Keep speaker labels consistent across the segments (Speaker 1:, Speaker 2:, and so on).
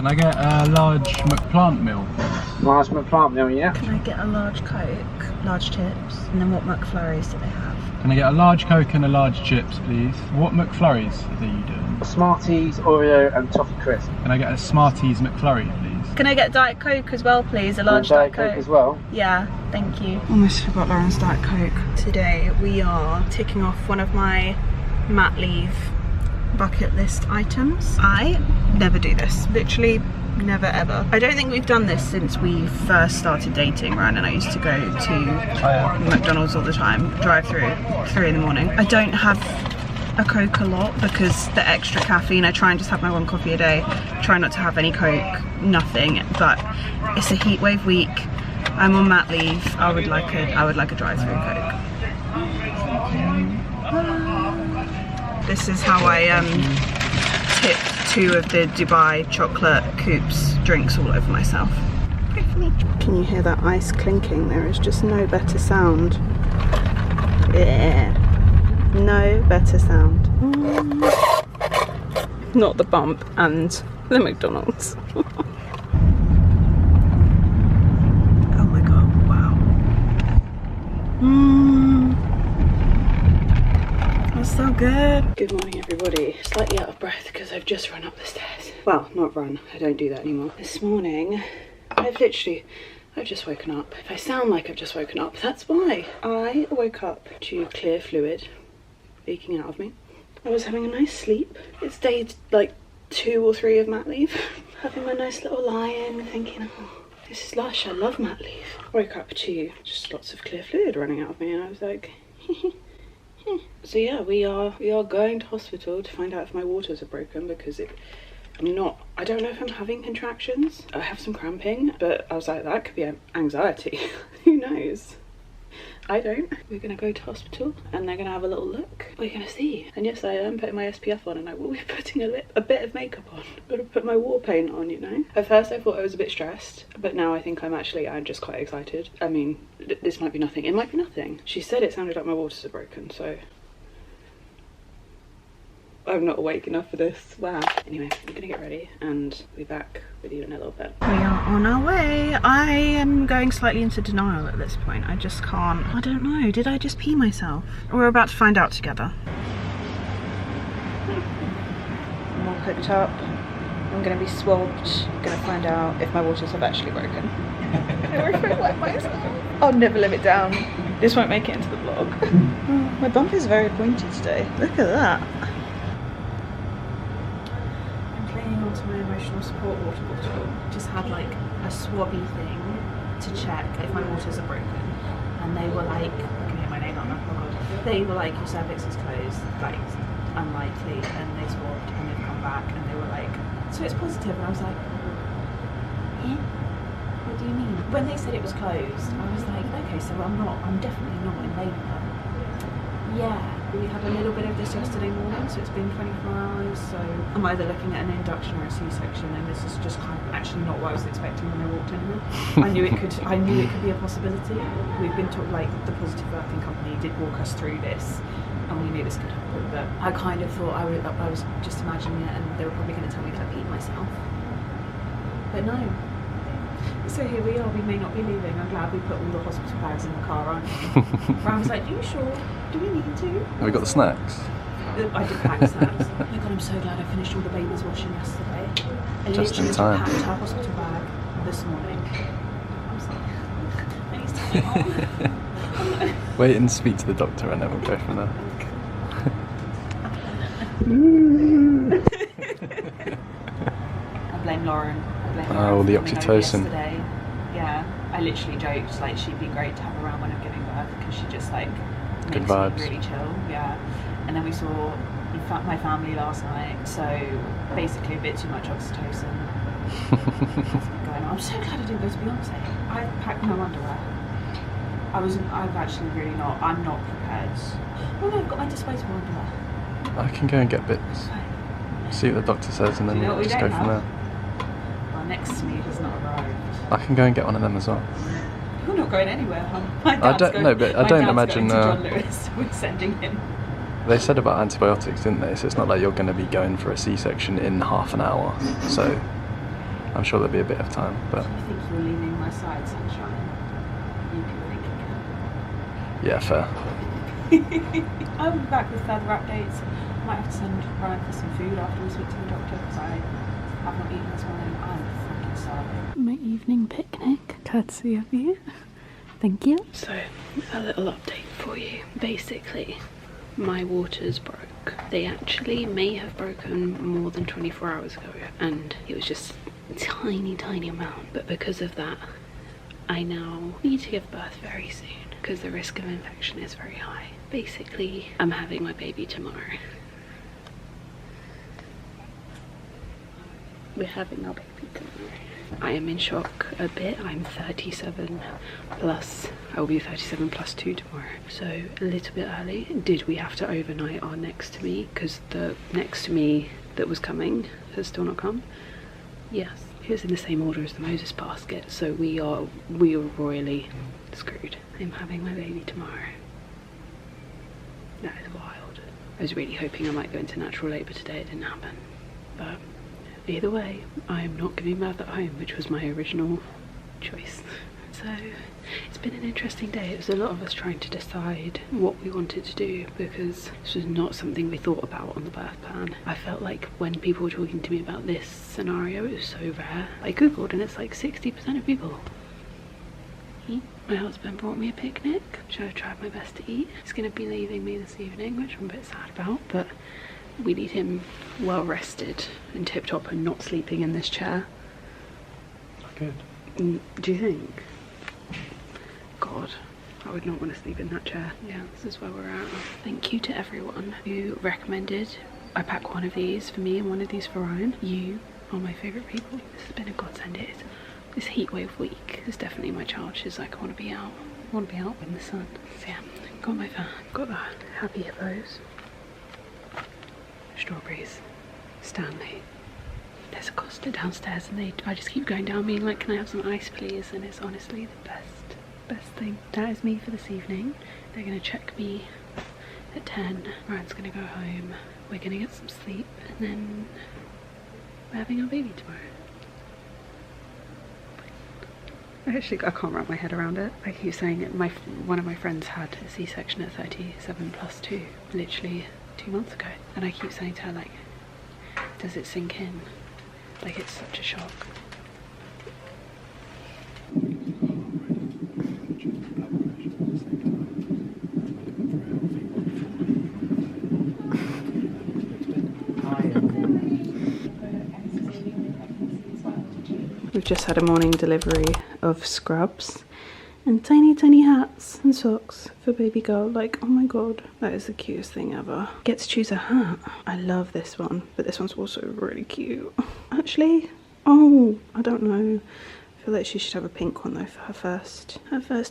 Speaker 1: Can I get a large McPlant meal, please?
Speaker 2: Large McPlant meal, yeah?
Speaker 3: Can I get a large Coke, large chips, and then what McFlurries do they have?
Speaker 1: Can I get a large Coke and a large chips, please? What McFlurries are you doing?
Speaker 2: Smarties, Oreo and Toffee Crisp.
Speaker 1: Can I get a Smarties McFlurry, please?
Speaker 3: Can I get Diet Coke as well, please? A large Diet Coke
Speaker 2: as well?
Speaker 3: Yeah, thank you. Almost forgot Lauren's Diet Coke. Today we are ticking off one of my mat leave bucket list items. I never do this, literally never ever. I don't think we've done this since we first started dating. Ryan and I used to go to McDonald's all the time, drive through, 3 in the morning. I don't have a Coke a lot because the extra caffeine, I try and just have my 1 coffee a day, try not to have any Coke, nothing, but it's a heat wave week, I'm on mat leave, I would like a drive-through Coke. This is how I tipped 2 of the Dubai chocolate coupes drinks all over myself. Can you hear that ice clinking? There is just no better sound. Yeah. No better sound. Not the bump and the McDonald's. Oh my god, wow. That's so good. Good morning everybody. Slightly out of breath because I've just run up the stairs. Well, not run, I don't do that anymore. This morning, I've just woken up. If I sound like I've just woken up, that's why. I woke up to clear fluid leaking out of me. I was having a nice sleep. It's day like 2 or 3 of mat leave. Having my nice little lie-in, thinking, oh, this is lush, I love mat leave. Woke up to just lots of clear fluid running out of me and I was like, So yeah, we are going to hospital to find out if my waters are broken because I don't know if I'm having contractions. I have some cramping, but I was like, that could be anxiety. Who knows? I don't. We're gonna go to hospital and they're gonna have a little look. We're gonna see. And yes, I am putting my SPF on and I will be putting a bit of makeup on. Gotta put my war paint on, you know? At first I thought I was a bit stressed, but now I think I'm just quite excited. I mean, this might be nothing. It might be nothing. She said it sounded like my waters are broken, so I'm not awake enough for this. Wow. Anyway, I'm gonna get ready and be back with you in a little bit. We are on our way. I am going slightly into denial at this point. I just can't. I don't know. Did I just pee myself? We're about to find out together. I'm all hooked up. I'm gonna be swabbed. I'm gonna find out if my waters have actually broken. I feel like myself. I'll never live it down. This won't make it into the vlog. Oh, my bump is very pointy today. Look at that. To my emotional support water bottle, just had like a swabby thing to check if my waters are broken, and they were like, I can hear my name on that, oh god, they were like, your cervix is closed, like unlikely, and they swabbed and they've come back and they were like, so it's positive, and I was like, eh? What do you mean? When they said it was closed, I was like, okay, so I'm definitely not in labour. Yeah, we had a little bit of this yesterday morning, so it's been 24 hours, so I'm either looking at an induction or a C-section, and this is just kind of actually not what I was expecting when I walked in here. I knew it could be a possibility. We've been told, like, the Positive Birthing Company did walk us through this, and we knew this could happen, but I kind of thought I was just imagining it, and they were probably going to tell me to peed myself. But no. So here we are, we may not be leaving. I'm glad we put all the hospital bags in the car, aren't we? Ryan was like, are you sure? Do we need to?
Speaker 1: Have we got the snacks?
Speaker 3: I did pack snacks. Oh my god, I'm so glad I finished all the baby's washing yesterday. I
Speaker 1: Just in
Speaker 3: literally
Speaker 1: time.
Speaker 3: packed her hospital bag this morning. I'm sorry. I need to take it off.
Speaker 1: Wait and speak to the doctor and then we'll go from there.
Speaker 3: I blame Lauren.
Speaker 1: Oh, the oxytocin.
Speaker 3: Yesterday. Yeah, I literally joked like she'd be great to have around when I'm giving birth because she just like
Speaker 1: good
Speaker 3: makes
Speaker 1: vibes.
Speaker 3: me really chill. Yeah, and then we saw my family last night, so basically a bit too much oxytocin. Going on. I'm so glad I didn't go to Beyonce. I packed no underwear. I've actually really not. I'm not prepared. Oh no, I've got my disposable underwear.
Speaker 1: I can go and get bits. See what the doctor says and then we'll just go from there.
Speaker 3: Next to me has not arrived.
Speaker 1: I can go and get one of them as well.
Speaker 3: You're not going anywhere, hon.
Speaker 1: I don't imagine.
Speaker 3: John Lewis. We're sending him.
Speaker 1: They said about antibiotics, didn't they? So it's not like you're going to be going for a C-section in half an hour. So I'm sure there'll be a bit of time, but...
Speaker 3: Do you think you're leaning my side, sunshine? You can think
Speaker 1: Yeah, fair.
Speaker 3: I'll be back with further updates. Might have to send Ryan for some food after we speak to the doctor because I have not eaten this morning. I'm freaking starving. My evening picnic, courtesy of you. Thank you. So, a little update for you. Basically, my waters broke. They actually may have broken more than 24 hours ago, and it was just a tiny amount. But because of that, I now need to give birth very soon because the risk of infection is very high. Basically, I'm having my baby tomorrow. We're having our baby tomorrow. I am in shock a bit. I'm 37 plus, I will be 37 plus 2 tomorrow. So a little bit early. Did we have to overnight our next to me? Because the next to me that was coming has still not come. Yes, it was in the same order as the Moses basket. So we are royally screwed. I'm having my baby tomorrow. That is wild. I was really hoping I might go into natural labour today. It didn't happen. But either way, I am not giving birth at home, which was my original choice. So it's been an interesting day. It was a lot of us trying to decide what we wanted to do because this was not something we thought about on the birth plan. I felt like when people were talking to me about this scenario, it was so rare. I googled and it's like 60% of people. My husband brought me a picnic, which I've tried my best to eat. He's going to be leaving me this evening, which I'm a bit sad about, but we need him well rested and tip top and not sleeping in this chair.
Speaker 1: Good.
Speaker 3: Do you think? God, I would not want to sleep in that chair. Yeah, this is where we're at. Thank you to everyone who recommended I pack one of these for me and one of these for Ryan. You are my favourite people. This has been a godsend. This heatwave week is definitely my challenge. Is like I want to be out. I want to be out in the sun. So yeah, got my fan. Got the happy hippos. Strawberries. Stanley. There's a Costa downstairs and I just keep going down being like, can I have some ice please? And it's honestly the best thing. That is me for this evening. They're gonna check me at 10. Ryan's gonna go home. We're gonna get some sleep and then we're having our baby tomorrow. I can't wrap my head around it. I keep saying it. One of my friends had a C-section at 37 plus 2, literally 2 months ago. And I keep saying to her, like, does it sink in? Like, it's such a shock. We've just had a morning delivery of scrubs and tiny hats and socks for baby girl. Like, oh my god, that is the cutest thing ever. Get to choose a hat. I love this one, but this one's also really cute. Actually, oh, I don't know. I feel like she should have a pink one though for her first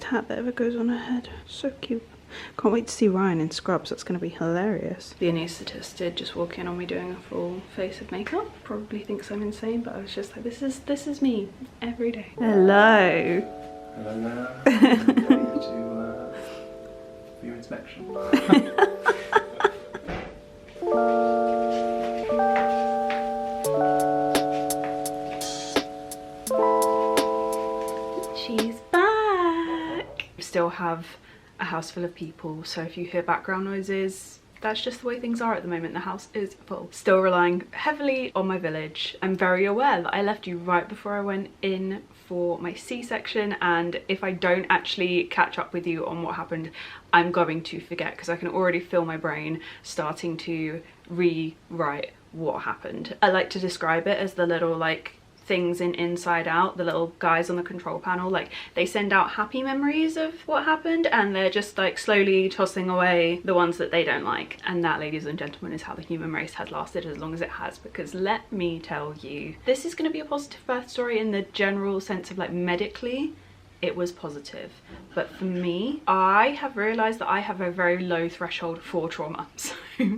Speaker 3: hat that ever goes on her head. So cute. Can't wait to see Ryan in scrubs. That's going to be hilarious. The anaesthetist did just walk in on me doing a full face of makeup. Probably thinks I'm insane, but I was just like, this is me every day. Hello.
Speaker 1: Hello there. Ready to for your inspection.
Speaker 3: She's back. We still have a house full of people, so if you hear background noises, that's just the way things are at the moment. The house is full. Still relying heavily on my village. I'm very aware that I left you right before I went in for my C-section, and if I don't actually catch up with you on what happened, I'm going to forget because I can already feel my brain starting to rewrite what happened. I like to describe it as the little like things in Inside Out, the little guys on the control panel, like they send out happy memories of what happened and they're just like slowly tossing away the ones that they don't like. And that, ladies and gentlemen, is how the human race has lasted as long as it has, because let me tell you, this is going to be a positive birth story in the general sense of like medically it was positive, but for me, I have realized that I have a very low threshold for trauma. So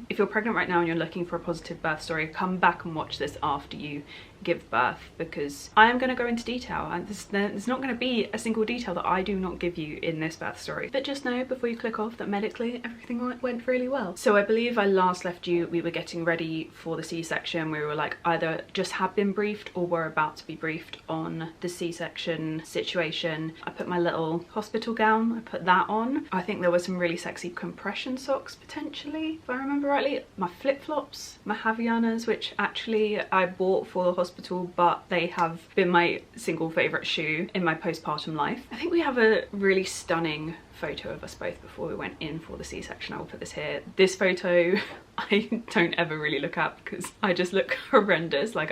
Speaker 3: if you're pregnant right now and you're looking for a positive birth story, come back and watch this after you give birth, because I am going to go into detail, and there's not going to be a single detail that I do not give you in this birth story. But just know before you click off that medically everything went really well. So I believe I last left you, we were getting ready for the C-section. We were like either just had been briefed or were about to be briefed on the C-section situation. I put my little hospital gown, I put that on. I think there were some really sexy compression socks potentially, if I remember rightly. My flip-flops, my Havaianas, which actually I bought for the hospital, but they have been my single favourite shoe in my postpartum life. I think we have a really stunning photo of us both before we went in for the C-section. I will put this here. This photo I don't ever really look at because I just look horrendous. Like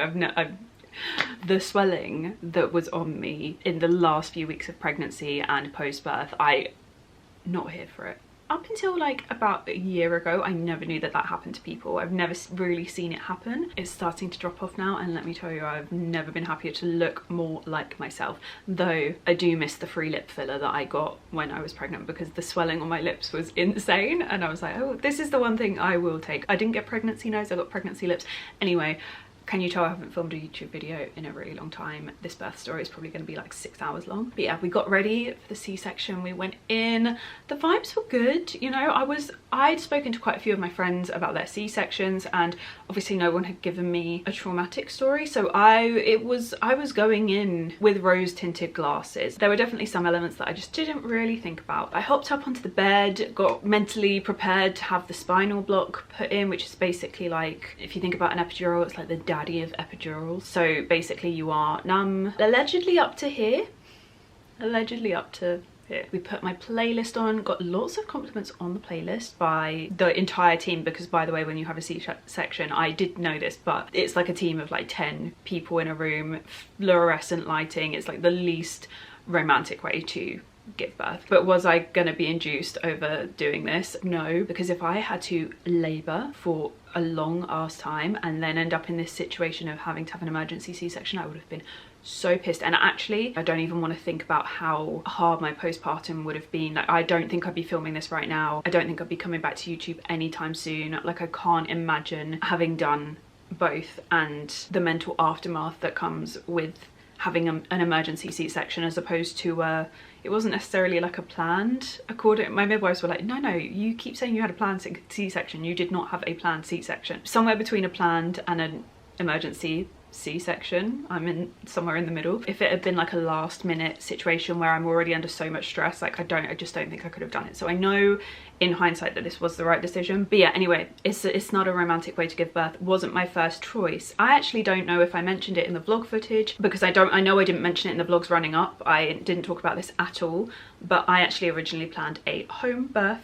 Speaker 3: the swelling that was on me in the last few weeks of pregnancy and post-birth, not here for it. Up until like about a year ago, I never knew that happened to people. I've never really seen it happen. It's starting to drop off now, and let me tell you, I've never been happier to look more like myself. Though I do miss the free lip filler that I got when I was pregnant, because the swelling on my lips was insane, and I was like, oh, this is the one thing I will take. I didn't get pregnancy nose, I got pregnancy lips. Anyway, can you tell I haven't filmed a YouTube video in a really long time? This birth story is probably going to be like 6 hours long. But yeah, we got ready for the C-section. We went in. The vibes were good. You know, I'd spoken to quite a few of my friends about their C-sections, and obviously no one had given me a traumatic story. So I was going in with rose-tinted glasses. There were definitely some elements that I just didn't really think about. I hopped up onto the bed, got mentally prepared to have the spinal block put in, which is basically like, if you think about an epidural, it's like the daddy of epidurals. So basically you are numb, allegedly up to here, allegedly up to here. We put my playlist on, got lots of compliments on the playlist by the entire team, because by the way, when you have a C-section, I did know this, but it's like a team of like 10 people in a room, fluorescent lighting. It's like the least romantic way to give birth. But was I gonna be induced over doing this? No, because if I had to labour for a long ass time and then end up in this situation of having to have an emergency C-section, I would have been so pissed. And actually, I don't even want to think about how hard my postpartum would have been. Like, I don't think I'd be filming this right now. I don't think I'd be coming back to YouTube anytime soon. Like, I can't imagine having done both and the mental aftermath that comes with having an emergency C-section, as opposed to it wasn't necessarily like a planned, my midwives were like, no, you keep saying you had a planned C-section, you did not have a planned C-section. Somewhere between a planned and an emergency C-section, I'm somewhere in the middle. If it had been like a last minute situation where I'm already under so much stress, like I just don't think I could have done it. So I know in hindsight that this was the right decision. But yeah, anyway, it's not a romantic way to give birth. It wasn't my first choice. I actually don't know if I mentioned it in the vlog footage, because I know I didn't mention it in the vlogs running up. I didn't talk about this at all, but I actually originally planned a home birth.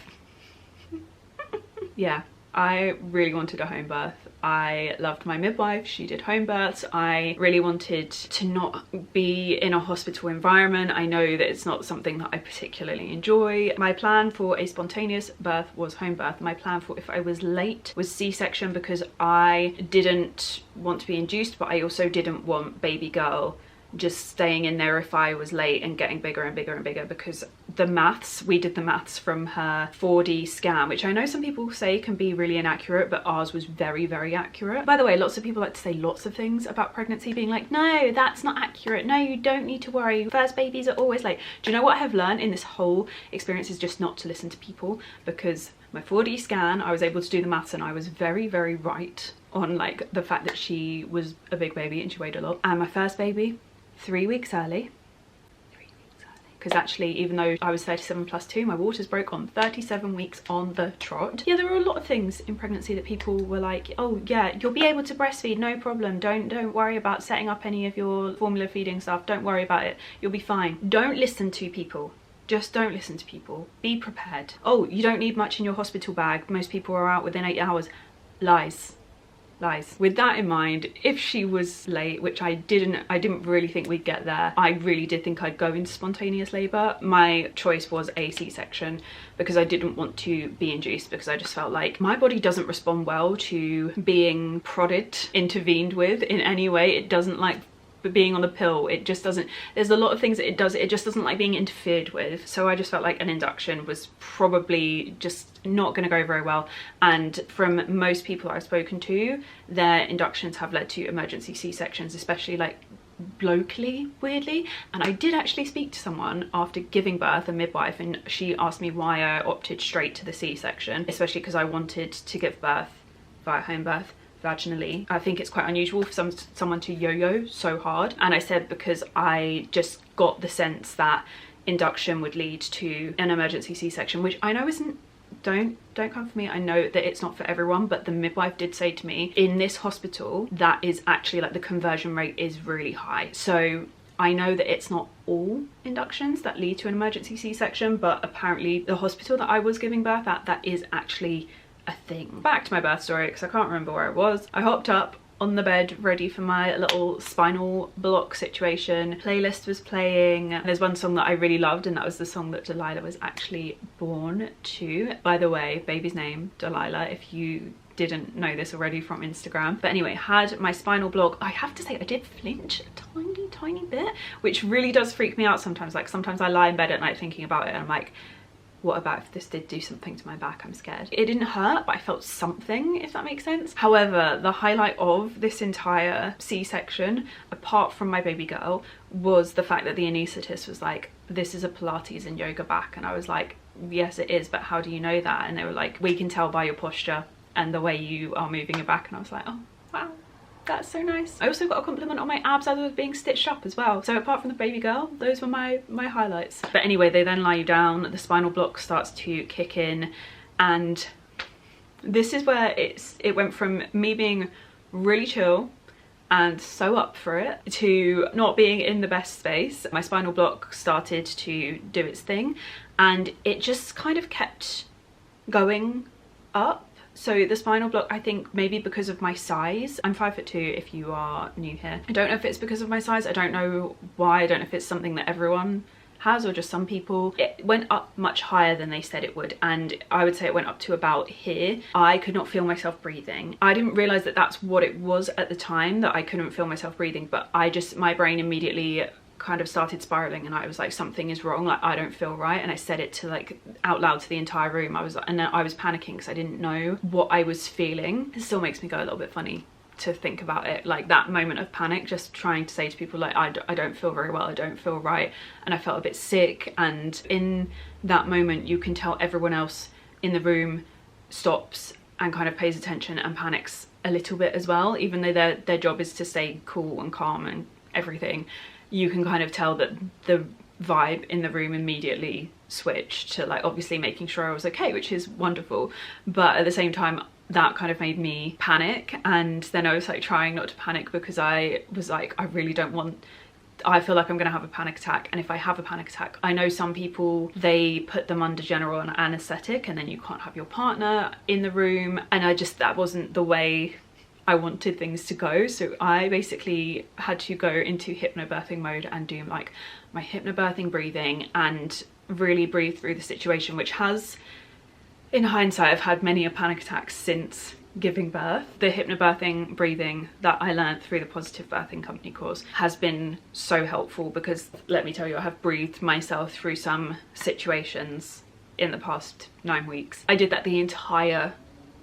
Speaker 3: Yeah, I really wanted a home birth. I loved my midwife, she did home births. I really wanted to not be in a hospital environment. I know that it's not something that I particularly enjoy. My plan for a spontaneous birth was home birth. My plan for if I was late was C-section, because I didn't want to be induced, but I also didn't want baby girl just staying in there if I was late and getting bigger and bigger and bigger, because we did the maths from her 4D scan, which I know some people say can be really inaccurate, but ours was very, very accurate. By the way, lots of people like to say lots of things about pregnancy, being like, no, that's not accurate. No, you don't need to worry. First babies are always late. Do you know what I have learned in this whole experience is just not to listen to people, because my 4D scan, I was able to do the maths and I was very, very right on like the fact that she was a big baby and she weighed a lot. And my first baby, 3 weeks early, because actually, even though I was 37 plus 2, my waters broke on 37 weeks on the trot. Yeah, there were a lot of things in pregnancy that people were like, oh yeah, you'll be able to breastfeed, no problem. Don't worry about setting up any of your formula feeding stuff. Don't worry about it. You'll be fine. Don't listen to people. Just don't listen to people. Be prepared. Oh, you don't need much in your hospital bag. Most people are out within 8 hours. Lies. Lies. With that in mind, if she was late, which I didn't really think we'd get there, I really did think I'd go into spontaneous labour. My choice was a C-section, because I didn't want to be induced, because I just felt like my body doesn't respond well to being prodded, intervened with in any way. It doesn't like being on the pill, it just doesn't, there's a lot of things that it does, it just doesn't like being interfered with. So I just felt like an induction was probably just not going to go very well. And from most people I've spoken to, their inductions have led to emergency C-sections, especially like locally, weirdly. And I did actually speak to someone after giving birth, a midwife, and she asked me why I opted straight to the C-section, especially because I wanted to give birth via home birth vaginally. I think it's quite unusual for someone to yo-yo so hard, and I said because I just got the sense that induction would lead to an emergency C-section, which I know isn't, don't come for me, I know that it's not for everyone, but the midwife did say to me, in this hospital that is actually like the conversion rate is really high. So I know that it's not all inductions that lead to an emergency C-section, but apparently the hospital that I was giving birth at, that is actually a thing. Back to my birth story, because I can't remember where it was. I hopped up on the bed ready for my little spinal block situation. Playlist was playing. There's one song that I really loved, and that was the song that Delilah was actually born to. By the way, baby's name Delilah, if you didn't know this already from Instagram. But anyway, had my spinal block. I have to say I did flinch a tiny bit, which really does freak me out sometimes. Like sometimes I lie in bed at night thinking about it and I'm like, what about if this did do something to my back? I'm scared. It didn't hurt, but I felt something, if that makes sense. However, the highlight of this entire C-section, apart from my baby girl, was the fact that the anaesthetist was like, this is a Pilates and yoga back. And I was like, yes it is, but how do you know that? And they were like, we can tell by your posture and the way you are moving your back. And I was like, oh wow, that's so nice. I also got a compliment on my abs as I was being stitched up as well. So apart from the baby girl, those were my highlights. But anyway, they then lie you down, the spinal block starts to kick in, and this is where it went from me being really chill and so up for it to not being in the best space. My spinal block started to do its thing, and it just kind of kept going up. So the spinal block, I think maybe because of my size, I'm 5'2" if you are new here. I don't know if it's because of my size, I don't know why, I don't know if it's something that everyone has or just some people. It went up much higher than they said it would, and I would say it went up to about here. I could not feel myself breathing. I didn't realize that that's what it was at the time, that I couldn't feel myself breathing, but my brain immediately kind of started spiraling, and I was like, something is wrong, like I don't feel right. And I said it to like out loud to the entire room. I was panicking because I didn't know what I was feeling. It still makes me go a little bit funny to think about it, like that moment of panic, just trying to say to people like, I don't feel very well, I don't feel right, and I felt a bit sick. And in that moment you can tell everyone else in the room stops and kind of pays attention and panics a little bit as well, even though their job is to stay cool and calm and everything. You can kind of tell that the vibe in the room immediately switched to like obviously making sure I was okay, which is wonderful, but at the same time that kind of made me panic. And then I was like trying not to panic because I was like, I feel like I'm gonna have a panic attack, and if I have a panic attack, I know some people, they put them under general anesthetic and then you can't have your partner in the room, and that wasn't the way I wanted things to go. So I basically had to go into hypnobirthing mode and do like my hypnobirthing breathing and really breathe through the situation, which has, in hindsight, I've had many a panic attack since giving birth. The hypnobirthing breathing that I learned through the Positive Birthing Company course has been so helpful, because let me tell you, I have breathed myself through some situations in the past 9 weeks. I did that the entire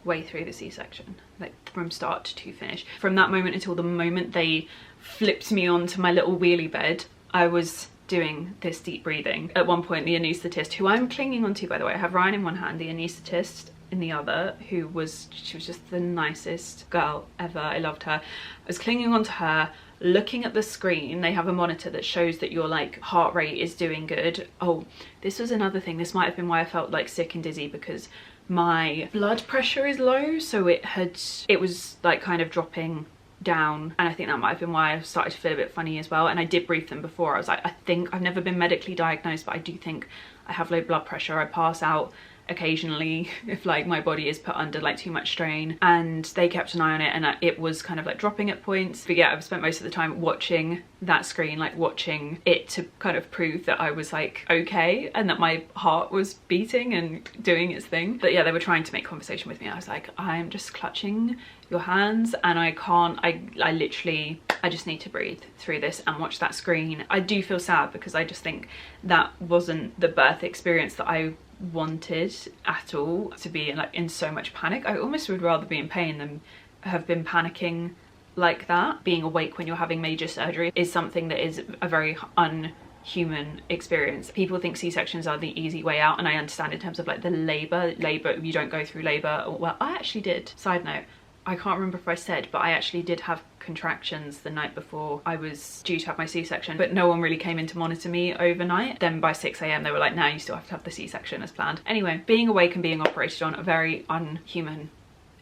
Speaker 3: way through the C-section, like from start to finish. From that moment until the moment they flipped me onto my little wheelie bed, I was doing this deep breathing. At one point, the anaesthetist, who I'm clinging onto, by the way, I have Ryan in one hand, the anaesthetist in the other, she was just the nicest girl ever. I loved her. I was clinging onto her, looking at the screen. They have a monitor that shows that your like heart rate is doing good. Oh, this was another thing. This might have been why I felt like sick and dizzy, because my blood pressure is low, so it was like kind of dropping down, and I think that might have been why I started to feel a bit funny as well. And I did brief them before. I was like, I think I've never been medically diagnosed, but I do think I have low blood pressure. I pass out occasionally if like my body is put under like too much strain, and they kept an eye on it, and it was kind of like dropping at points. But yeah, I've spent most of the time watching that screen, like watching it to kind of prove that I was like okay and that my heart was beating and doing its thing. But yeah, they were trying to make conversation with me. I was like, I'm just clutching your hands and I can't, I literally I just need to breathe through this and watch that screen. I do feel sad because I just think that wasn't the birth experience that I wanted at all, to be like in so much panic. I almost would rather be in pain than have been panicking like that. Being awake when you're having major surgery is something that is a very unhuman experience. People think C-sections are the easy way out, and I understand in terms of like the labor, you don't go through labor. Well, I actually did. Side note, I can't remember if I said, but I actually did have contractions the night before I was due to have my C-section, but no one really came in to monitor me overnight. Then by 6 a.m. they were like, now you still have to have the C-section as planned. Anyway, being awake and being operated on, a very unhuman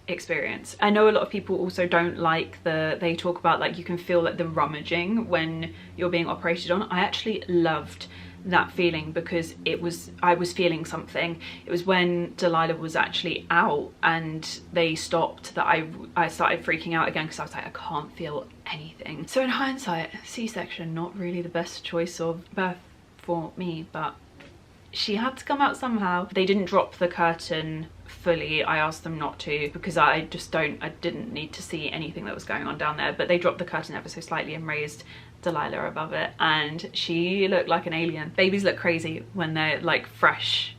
Speaker 3: experience. I know a lot of people also don't like they talk about like you can feel like the rummaging when you're being operated on. I actually loved that feeling because I was feeling something. It was when Delilah was actually out and they stopped that I started freaking out again, because I was like, I can't feel anything. So in hindsight, C-section, not really the best choice of birth for me, but she had to come out somehow. They didn't drop the curtain fully. I asked them not to because I didn't need to see anything that was going on down there, but they dropped the curtain ever so slightly and raised Delilah above it, and she looked like an alien. Babies look crazy when they're like fresh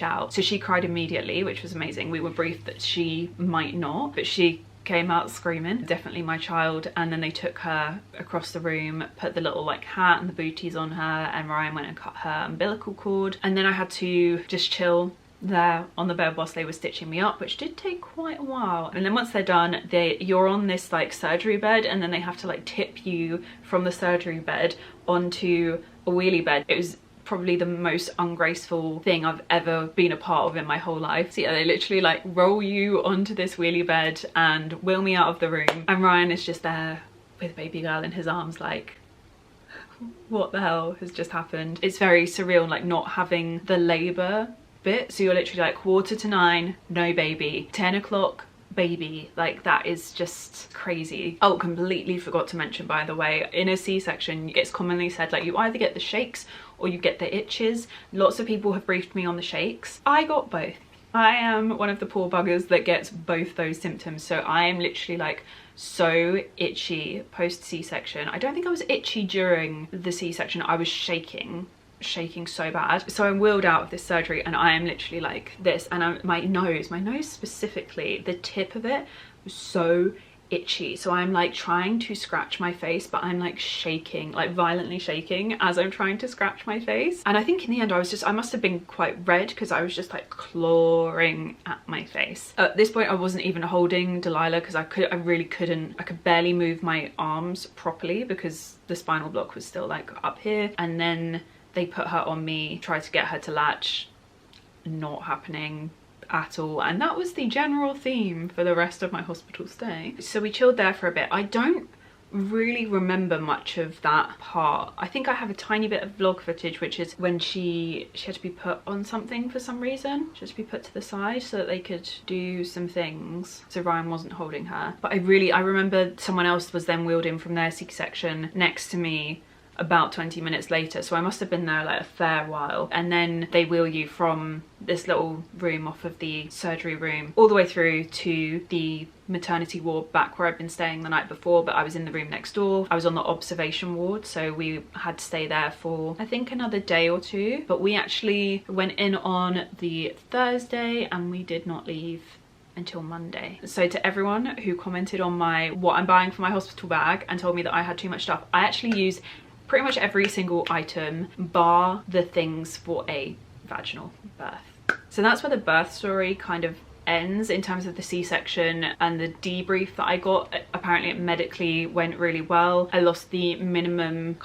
Speaker 3: out. So she cried immediately, which was amazing. We were briefed that she might not, but she came out screaming, definitely my child. And then they took her across the room, put the little like hat and the booties on her, and Ryan went and cut her umbilical cord. And then I had to just chill there on the bed whilst they were stitching me up, which did take quite a while. And then once they're done, you're on this like surgery bed, and then they have to like tip you from the surgery bed onto a wheelie bed. It was probably the most ungraceful thing I've ever been a part of in my whole life. So yeah, they literally like roll you onto this wheelie bed and wheel me out of the room, and Ryan is just there with baby girl in his arms like, what the hell has just happened? It's very surreal, like not having the labor bit. So you're literally like 8:45, no baby, 10 o'clock, baby. Like that is just crazy. Oh, completely forgot to mention, by the way, in a C-section it's commonly said like you either get the shakes or you get the itches. Lots of people have briefed me on the shakes. I got both. I am one of the poor buggers that gets both those symptoms. So I am literally like so itchy post C-section. I don't think I was itchy during the C-section. I was shaking so bad. So I'm wheeled out of this surgery and I am literally like this, and my nose specifically, the tip of it was so itchy. So I'm like trying to scratch my face, but I'm like shaking, like violently shaking as I'm trying to scratch my face. And I think in the end I must have been quite red because I was just like clawing at my face. At this point I wasn't even holding Delilah because I could barely move my arms properly because the spinal block was still like up here. And then they put her on me, tried to get her to latch, not happening at all. And that was the general theme for the rest of my hospital stay. So we chilled there for a bit. I don't really remember much of that part. I think I have a tiny bit of vlog footage, which is when she had to be put on something for some reason. She had to be put to the side so that they could do some things. So Ryan wasn't holding her. But I remember someone else was then wheeled in from their C-section next to me about 20 minutes later, so I must have been there like a fair while. And then they wheel you from this little room off of the surgery room all the way through to the maternity ward back where I'd been staying the night before, but I was in the room next door. I was on the observation ward, so we had to stay there for I think another day or two. But we actually went in on the Thursday and we did not leave until Monday. So to everyone who commented on what I'm buying for my hospital bag and told me that I had too much stuff, I actually used pretty much every single item bar the things for a vaginal birth. So that's where the birth story kind of ends in terms of the C-section and the debrief that I got. Apparently it medically went really well. I lost the minimum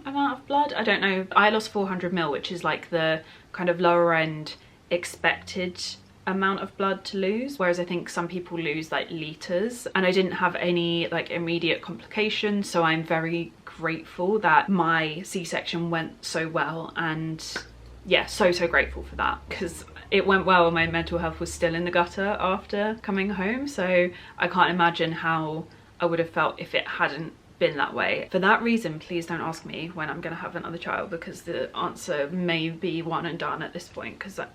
Speaker 3: amount of blood. I don't know. I lost 400 ml, which is like the kind of lower end expected amount of blood to lose, whereas I think some people lose like liters. And I didn't have any like immediate complications, so I'm very grateful that my C-section went so well. And yeah, so grateful for that, because it went well and my mental health was still in the gutter after coming home. So I can't imagine how I would have felt if it hadn't been that way. For that reason, please don't ask me when I'm gonna have another child, because the answer may be one and done at this point, because I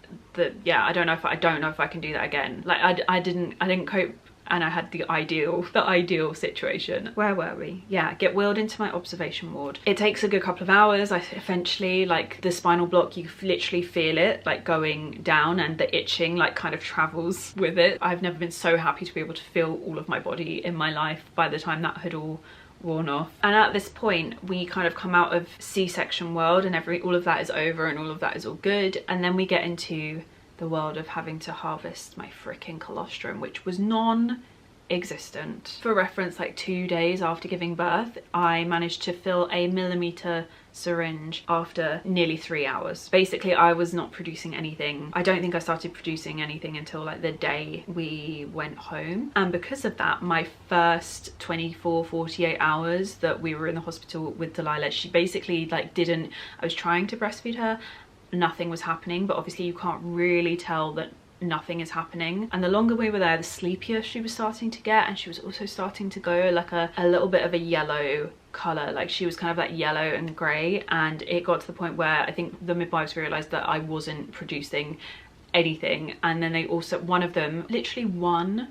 Speaker 3: don't know if I can do that again. Like I didn't cope and I had the ideal situation. Where were we? Yeah, get wheeled into my observation ward. It takes a good couple of hours. I eventually, like, the spinal block, you literally feel it like going down, and the itching like kind of travels with it. I've never been so happy to be able to feel all of my body in my life by the time that had all worn off. And at this point we kind of come out of C-section world, and all of that is over and all of that is all good, and then we get into the world of having to harvest my freaking colostrum, which was non-existent. For reference, like 2 days after giving birth, I managed to fill a millimeter syringe after nearly 3 hours. Basically, I was not producing anything. I don't think I started producing anything until like the day we went home. And because of that, my first 24-48 hours that we were in the hospital with Delilah, she basically like didn't, I was trying to breastfeed her, nothing was happening, but obviously you can't really tell that nothing is happening. And the longer we were there, the sleepier she was starting to get, and she was also starting to go like a little bit of a yellow color, like she was kind of like yellow and gray, and it got to the point where I think the midwives realized that I wasn't producing anything. And then they also, one of them, literally one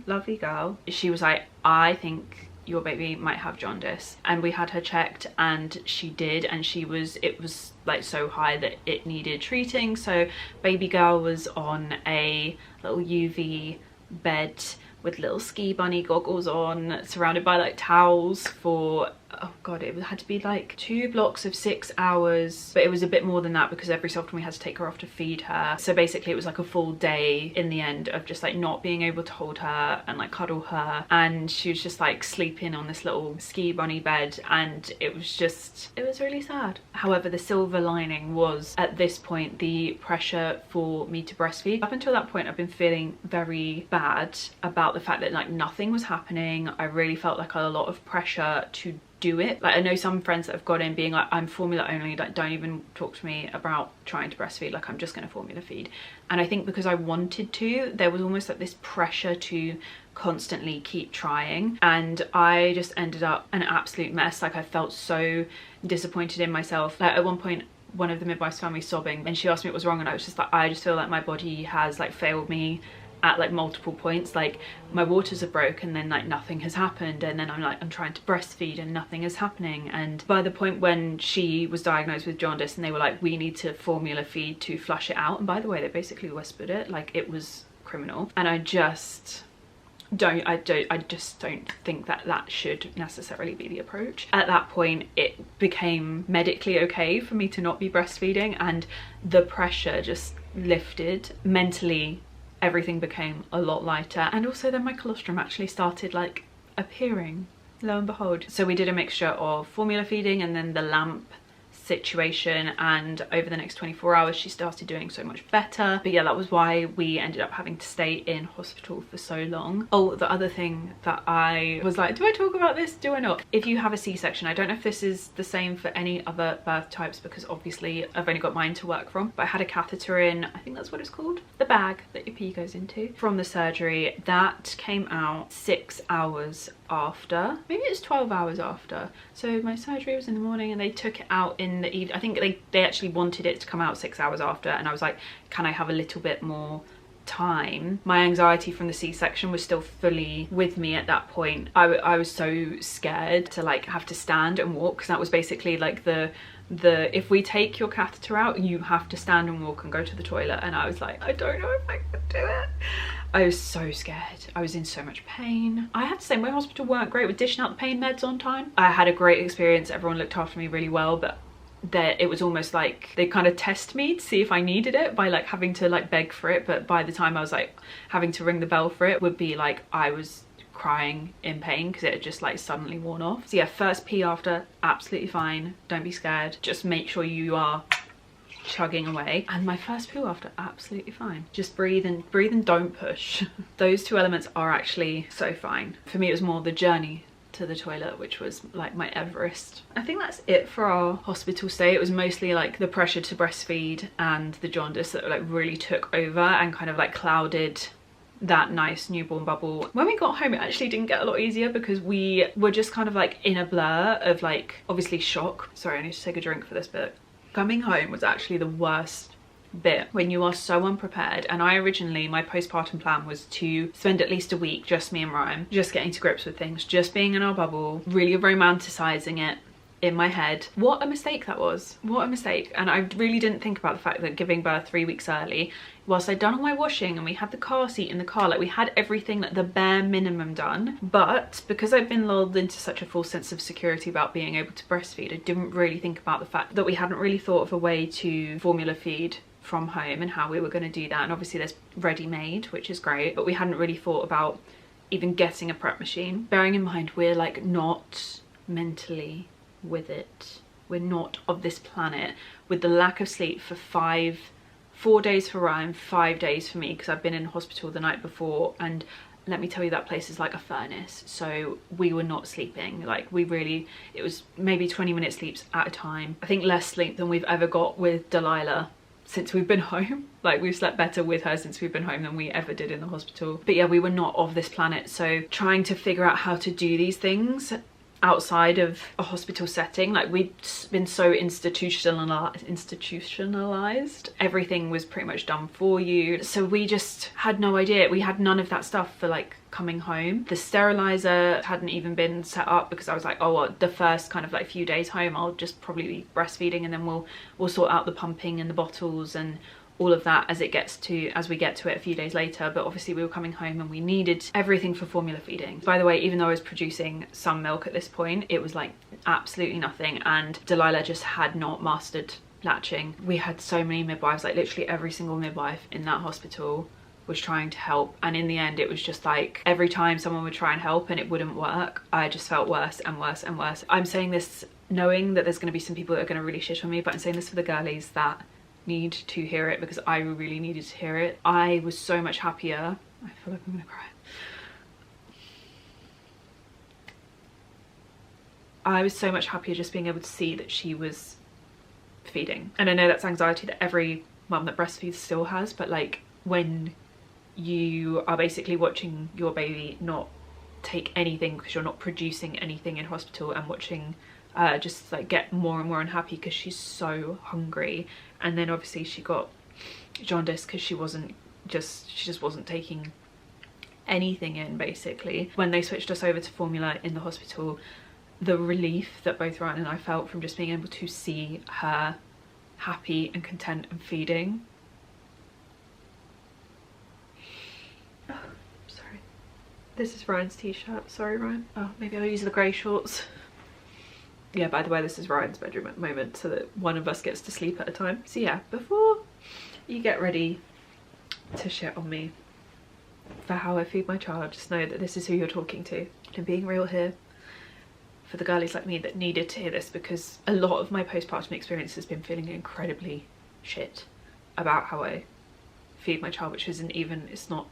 Speaker 3: lovely girl, she was like, I think your baby might have jaundice, and we had her checked and she did, and it was like so high that it needed treating. So baby girl was on a little UV bed with little ski bunny goggles on, surrounded by like towels for, oh god, it had to be like 2 blocks of 6 hours, but it was a bit more than that because every so often we had to take her off to feed her. So basically it was like a full day in the end of just like not being able to hold her and like cuddle her, and she was just like sleeping on this little ski bunny bed, and it was really sad. However, the silver lining was, at this point, the pressure for me to breastfeed. Up until that point I've been feeling very bad about the fact that like nothing was happening. I really felt like a lot of pressure to do it. Like I know some friends that have got in being like, I'm formula only, like don't even talk to me about trying to breastfeed, like I'm just going to formula feed. And I think because I wanted to, there was almost like this pressure to constantly keep trying, and I just ended up an absolute mess. Like I felt so disappointed in myself. Like at one point one of the midwives found me sobbing and she asked me what was wrong, and I was just like, I just feel like my body has like failed me at like multiple points. Like my waters are broken, then like nothing has happened, and then I'm trying to breastfeed and nothing is happening. And by the point when she was diagnosed with jaundice and they were like, we need to formula feed to flush it out, and by the way they basically whispered it, like it was criminal. And I just don't think that that should necessarily be the approach. At that point it became medically okay for me to not be breastfeeding, and the pressure just lifted. Mentally everything became a lot lighter, and also then my colostrum actually started like appearing, lo and behold. So we did a mixture of formula feeding and then the lamp situation, and over the next 24 hours she started doing so much better. But yeah, that was why we ended up having to stay in hospital for so long. Oh, the other thing that I was like, do I talk about this, do I not? If you have a C-section, I don't know if this is the same for any other birth types because obviously I've only got mine to work from, but I had a catheter in, I think that's what it's called, the bag that your pee goes into, from the surgery. That came out 6 hours after, maybe it's 12 hours after. So my surgery was in the morning and they took it out in the evening. I think they actually wanted it to come out 6 hours after, and I was like, can I have a little bit more time? My anxiety from the C-section was still fully with me at that point. I was so scared to like have to stand and walk, because that was basically like the if we take your catheter out you have to stand and walk and go to the toilet, and I was like, I don't know if I can do it. I was so scared. I was in so much pain. I have to say my hospital weren't great with dishing out the pain meds on time. I had a great experience, everyone looked after me really well, but it was almost like they kind of test me to see if I needed it by like having to like beg for it. But by the time I was like having to ring the bell for it would be like I was crying in pain because it had just like suddenly worn off. So yeah, first pee after, absolutely fine, don't be scared, just make sure you are chugging away. And my first poo after, absolutely fine, just breathe and don't push. Those two elements are actually so fine. For me it was more the journey to the toilet which was like my Everest. I think that's it for our hospital stay. It was mostly like the pressure to breastfeed and the jaundice that like really took over and kind of like clouded that nice newborn bubble. When we got home it actually didn't get a lot easier because we were just kind of like in a blur of like obviously shock. Sorry, I need to take a drink for this bit. Coming home was actually the worst bit when you are so unprepared. And I originally, my postpartum plan was to spend at least a week, just me and Ryan, just getting to grips with things, just being in our bubble, really romanticizing it in my head. What a mistake that was. What a mistake. And I really didn't think about the fact that giving birth 3 weeks early, whilst I'd done all my washing and we had the car seat in the car, like we had everything, like the bare minimum done. But because I've been lulled into such a false sense of security about being able to breastfeed, I didn't really think about the fact that we hadn't really thought of a way to formula feed from home and how we were going to do that. And obviously there's ready-made, which is great, but we hadn't really thought about even getting a prep machine. Bearing in mind we're like not mentally with it, we're not of this planet, with the lack of sleep for 4 days for Ryan, 5 days for me, because I've been in hospital the night before, and let me tell you, that place is like a furnace. So we were not sleeping, like it was maybe 20 minute sleeps at a time. I think less sleep than we've ever got with Delilah since we've been home. Like we've slept better with her since we've been home than we ever did in the hospital. But yeah, we were not of this planet. So trying to figure out how to do these things outside of a hospital setting, like we'd been so institutionalized, everything was pretty much done for you, so we just had no idea. We had none of that stuff for like coming home. The sterilizer hadn't even been set up, because I was like, oh well, the first kind of like few days home I'll just probably be breastfeeding, and then we'll sort out the pumping and the bottles and all of that as we get to it a few days later. But obviously we were coming home and we needed everything for formula feeding. By the way, even though I was producing some milk at this point, it was like absolutely nothing, and Delilah just had not mastered latching. We had so many midwives, like literally every single midwife in that hospital was trying to help, and in the end it was just like every time someone would try and help and it wouldn't work, I just felt worse and worse and worse. I'm saying this knowing that there's going to be some people that are going to really shit on me, but I'm saying this for the girlies that need to hear it, because I really needed to hear it. I was so much happier. I feel like I'm gonna cry. I was so much happier just being able to see that she was feeding. And I know that's anxiety that every mum that breastfeeds still has, but like when you are basically watching your baby not take anything because you're not producing anything in hospital, and watching just like get more and more unhappy because she's so hungry. And then obviously she got jaundice because she just wasn't taking anything in, basically. When they switched us over to formula in the hospital, the relief that both Ryan and I felt from just being able to see her happy and content and feeding. Oh, sorry. This is Ryan's t-shirt. Sorry, Ryan. Oh, maybe I'll use the grey shorts. Yeah, by the way, this is Ryan's bedroom at the moment, so that one of us gets to sleep at a time. So yeah, before you get ready to shit on me for how I feed my child, just know that this is who you're talking to. I'm being real here for the girlies like me that needed to hear this, because a lot of my postpartum experience has been feeling incredibly shit about how I feed my child, which isn't even, it's not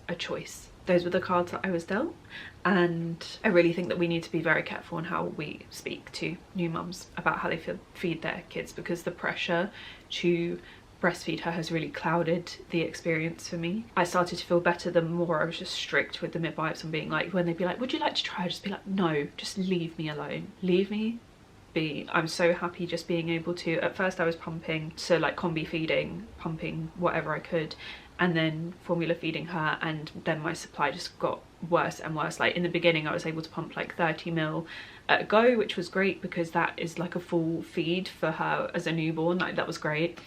Speaker 3: a choice. Those were the cards that I was dealt, and I really think that we need to be very careful on how we speak to new mums about how they feed their kids, because the pressure to breastfeed her has really clouded the experience for me. I started to feel better the more I was just strict with the midwives on being like, when they'd be like, would you like to try? I'd just be like, no, just leave me alone, leave me be. I'm so happy just being able to, at first I was pumping, so like combi feeding, pumping whatever I could, and then formula feeding her, and then my supply just got worse and worse. Like in the beginning I was able to pump like 30 ml at a go, which was great because that is like a full feed for her as a newborn, like that was great.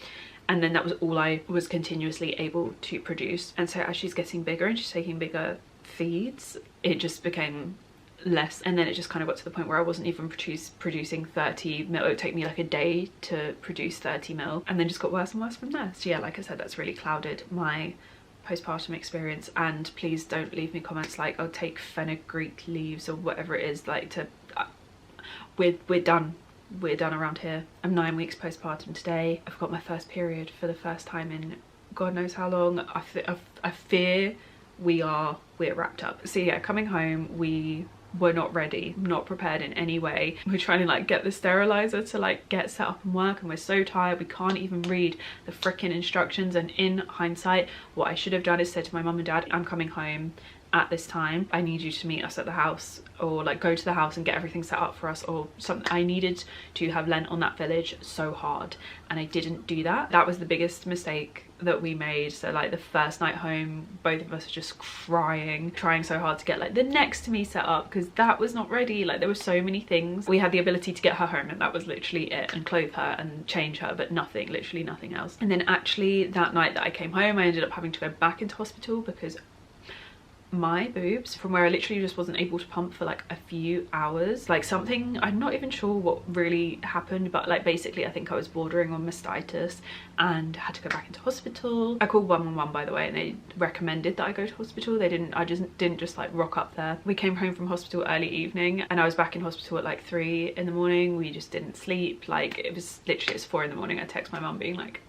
Speaker 3: And then that was all I was continuously able to produce. And so as she's getting bigger and she's taking bigger feeds, it just became less, and then it just kind of got to the point where I wasn't even producing 30 ml. It would take me like a day to produce 30 ml, and then just got worse and worse from there. So yeah, like I said, that's really clouded my postpartum experience. And please don't leave me comments like, oh, take fenugreek leaves or whatever it is, like to we're done around here. I'm 9 weeks postpartum today. I've got my first period for the first time in God knows how long. I fear we're wrapped up. So yeah, coming home, we were not ready, not prepared in any way. We're trying to like get the sterilizer to like get set up and work, and we're so tired we can't even read the freaking instructions. And in hindsight, what I should have done is said to my mum and dad, I'm coming home
Speaker 4: at this time. I need you to meet us at the house, or like go to the house and get everything set up for us, or something. I needed to have Lent on that village so hard, and I didn't do that. That was the biggest mistake that we made. So like the first night home, both of us were just crying, trying so hard to get like the next to me set up, because that was not ready. Like there were so many things. We had the ability to get her home and that was literally it, and clothe her and change her, but nothing, literally nothing else. And then actually that night that I came home, I ended up having to go back into hospital because my boobs, from where I literally just wasn't able to pump for like a few hours, like something, I'm not even sure what really happened, but like basically I think I was bordering on mastitis and had to go back into hospital. I called 111 by the way, and they recommended that I go to hospital. They didn't, I just didn't just like rock up there. We came home from hospital early evening and I was back in hospital at like 3 in the morning. We just didn't sleep. Like it was literally, it's 4 in the morning. I text my mum being like,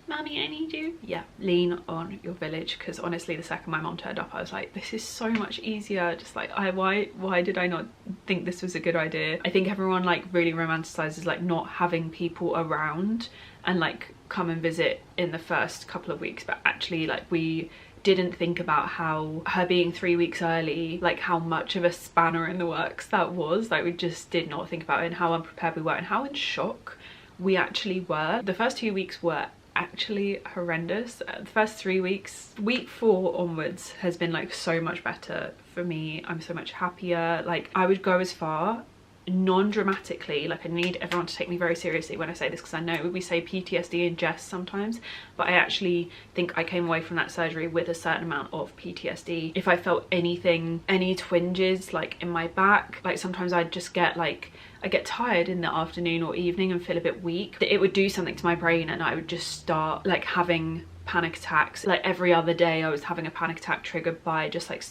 Speaker 4: Mommy, I need you. Yeah, lean on your village, because honestly the second my mom turned up I was like, this is so much easier. Just like why did I not think this was a good idea? I think everyone like really romanticizes like not having people around and like come and visit in the first couple of weeks, but actually like we didn't think about how her being 3 weeks early, like how much of a spanner in the works that was. Like we just did not think about it, and how unprepared we were and how in shock we actually were. The first 2 weeks were actually horrendous. The first 3 weeks, week 4 onwards has been like so much better for me. I'm so much happier. Like I would go as far, non-dramatically, like I need everyone to take me very seriously when I say this, because I know we say PTSD in jest sometimes, but I actually think I came away from that surgery with a certain amount of PTSD. If I felt anything, any twinges like in my back, like sometimes I'd just get like, I get tired in the afternoon or evening and feel a bit weak, it would do something to my brain and I would just start like having panic attacks. Like every other day I was having a panic attack triggered by just like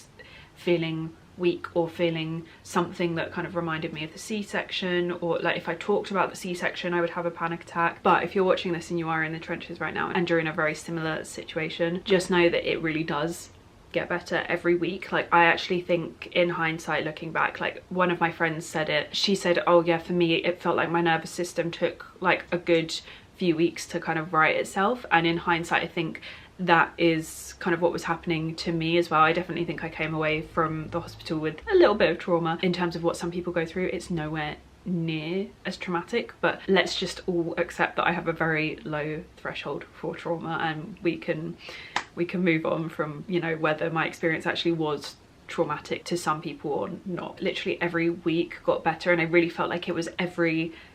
Speaker 4: feeling weak or feeling something that kind of reminded me of the C-section, or like if I talked about the C-section I would have a panic attack. But if you're watching this and you are in the trenches right now and you're in a very similar situation, just know that it really does get better every week. Like I actually think in hindsight, looking back, like one of my friends said it, she said, oh yeah, for me it felt like my nervous system took like a good few weeks to kind of right itself. And in hindsight I think that is kind of what was happening to me as well. I definitely think I came away from the hospital with a little bit of trauma. In terms of what some people go through, it's nowhere near as traumatic, but let's just all accept that I have a very low threshold for trauma, and we can move on from, you know, whether my experience actually was traumatic to some people or not. Literally every week got better, and I really felt like it was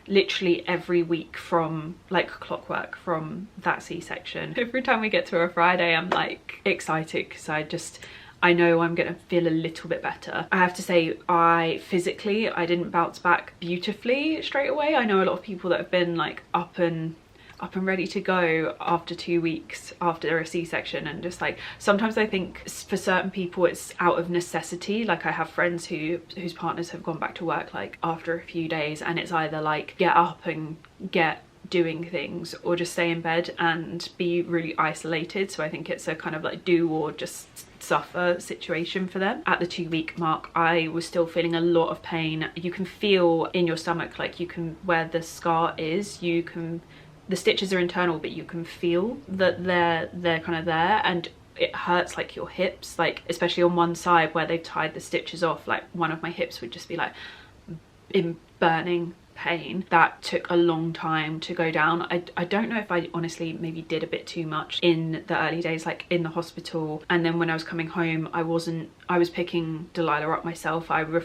Speaker 4: literally every week from like clockwork from that C-section. Every time we get to a Friday I'm like excited, because I know I'm gonna feel a little bit better. I have to say, I didn't bounce back beautifully straight away. I know a lot of people that have been like up and ready to go after 2 weeks after a C-section, and just like sometimes I think for certain people it's out of necessity. Like I have friends whose partners have gone back to work like after a few days, and it's either like get up and get doing things or just stay in bed and be really isolated. So I think it's a kind of like do or just suffer situation for them. At the 2 week mark I was still feeling a lot of pain. You can feel in your stomach, like you can, where the scar is, you can, the stitches are internal but you can feel that they're kind of there, and it hurts like your hips, like especially on one side where they've tied the stitches off. Like one of my hips would just be like in burning pain. That took a long time to go down. I don't know if I honestly maybe did a bit too much in the early days, like in the hospital, and then when I was coming home I was picking Delilah up myself. I was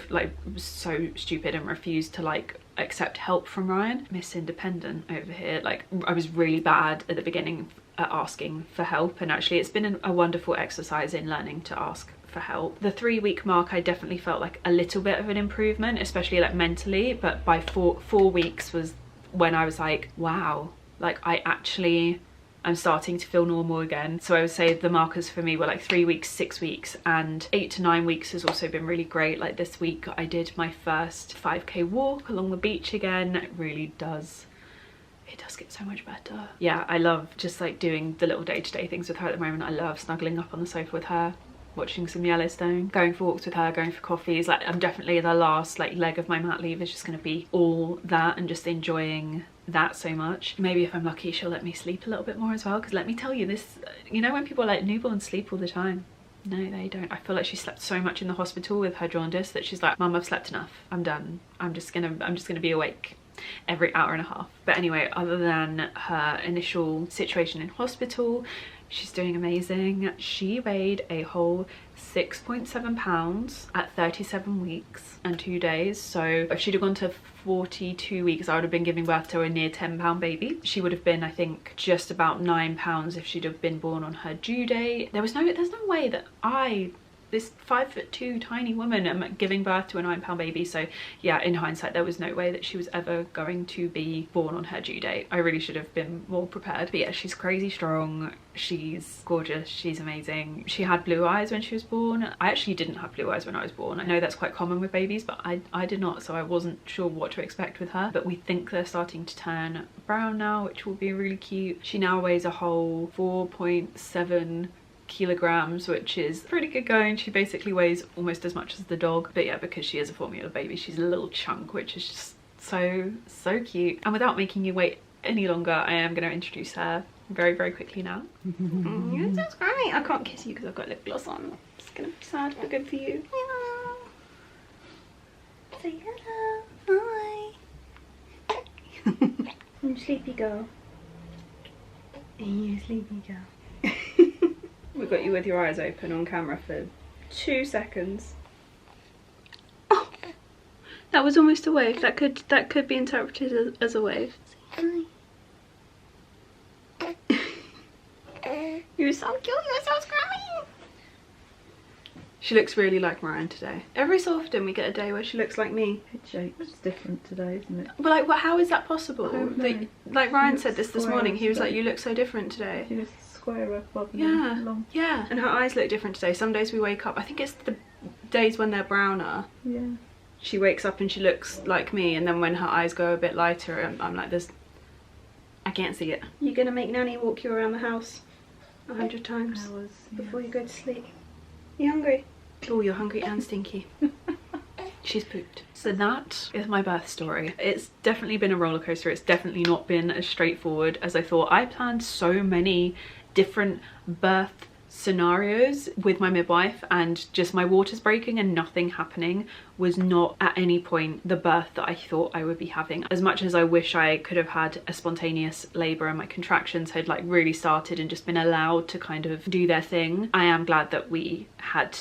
Speaker 4: so stupid and refused to like accept help from Ryan. Miss Independent over here. Like I was really bad at the beginning at asking for help, and actually it's been a wonderful exercise in learning to ask for help. The 3 week mark I definitely felt like a little bit of an improvement, especially like mentally, but by four weeks was when I was like, wow, like I'm starting to feel normal again. So I would say the markers for me were like 3 weeks, 6 weeks, and 8 to 9 weeks has also been really great. Like this week I did my first 5k walk along the beach again. It really does, it does get so much better. Yeah, I love just like doing the little day-to-day things with her at the moment. I love snuggling up on the sofa with her, watching some Yellowstone, going for walks with her, going for coffees. Like I'm definitely, the last like leg of my mat leave is just going to be all that and just enjoying that so much. Maybe if I'm lucky she'll let me sleep a little bit more as well, because let me tell you this, you know when people are like newborns sleep all the time, No, they don't. I feel like she slept so much in the hospital with her jaundice that she's like, Mum, I've slept enough. I'm done. I'm just gonna be awake every hour and a half. But anyway, other than her initial situation in hospital, she's doing amazing. She weighed a whole 6.7 pounds at 37 weeks and 2 days. So if she'd have gone to 42 weeks, I would have been giving birth to a near 10-pound baby. She would have been, I think, just about 9 pounds if she'd have been born on her due date. There's no way that this 5'2" tiny woman am giving birth to a 9-pound baby. So yeah, in hindsight, there was no way that she was ever going to be born on her due date. I really should have been more prepared. But yeah, she's crazy strong. She's gorgeous. She's amazing. She had blue eyes when she was born. I actually didn't have blue eyes when I was born. I know that's quite common with babies, but I did not, so I wasn't sure what to expect with her. But we think they're starting to turn brown now, which will be really cute. She now weighs a whole 4.7 kilograms, which is pretty good going. She basically weighs almost as much as the dog. But yeah, because she is a formula baby, she's a little chunk, which is just so cute. And without making you wait any longer, I am going to introduce her very quickly now. That's great. I can't kiss you because I've got lip gloss on. It's gonna be sad but good for you. Hello. Say hello. Hi. I'm sleepy girl. You sleepy girl. We've got you with your eyes open on camera for 2 seconds. Oh, that was almost a wave. That could be interpreted as a wave. Say hi. You're so cute. You're so scruffy. She looks really like Ryan today. Every so often we get a day where she looks like me.
Speaker 3: Head shape's different today, isn't it?
Speaker 4: But like, well, how is that possible? Like Ryan said this morning. He was
Speaker 3: today.
Speaker 4: like, "You look so different today."
Speaker 3: She was square above
Speaker 4: Yeah,
Speaker 3: long.
Speaker 4: yeah. And her eyes look different today. Some days we wake up, I think it's the days when they're browner.
Speaker 3: Yeah.
Speaker 4: She wakes up and she looks like me, and then when her eyes go a bit lighter, I'm like, I can't see it. You're gonna make Nanny walk you around the house 100 times before you go to sleep. You hungry? Oh, you're hungry and stinky. She's pooped. So that is my birth story. It's definitely been a roller coaster. It's definitely not been as straightforward as I thought. I planned so many different birth scenarios with my midwife, and just my waters breaking and nothing happening was not at any point the birth that I thought I would be having. As much as I wish I could have had a spontaneous labour and my contractions had like really started and just been allowed to kind of do their thing, I am glad that we had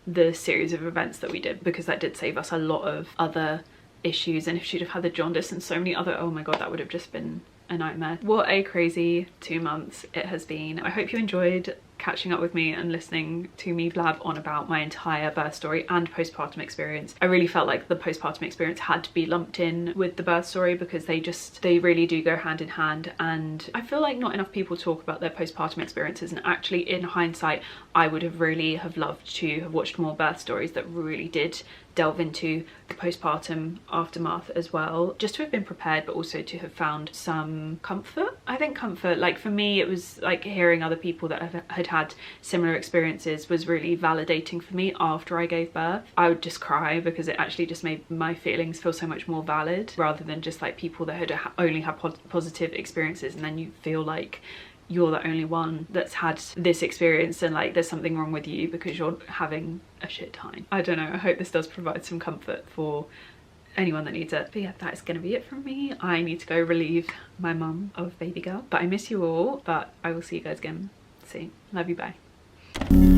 Speaker 4: the series of events that we did, because that did save us a lot of other issues. And if she'd have had the jaundice and so many other, oh my god, that would have just been a nightmare. What a crazy 2 months it has been. I hope you enjoyed catching up with me and listening to me blab on about my entire birth story and postpartum experience. I really felt like the postpartum experience had to be lumped in with the birth story because they really do go hand in hand, and I feel like not enough people talk about their postpartum experiences, and actually in hindsight I would have really loved to have watched more birth stories that really did delve into the postpartum aftermath as well, just to have been prepared, but also to have found some comfort. I think comfort, like for me, it was like hearing other people that had had similar experiences was really validating for me after I gave birth. I would just cry because it actually just made my feelings feel so much more valid, rather than just like people that had only had positive experiences, and then you feel like you're the only one that's had this experience and like there's something wrong with you because you're having a shit time. I don't know, I hope this does provide some comfort for anyone that needs it. But yeah, that is going to be it from me. I need to go relieve my mum of baby girl, but I miss you all, but I will see you guys again soon. Love you, bye.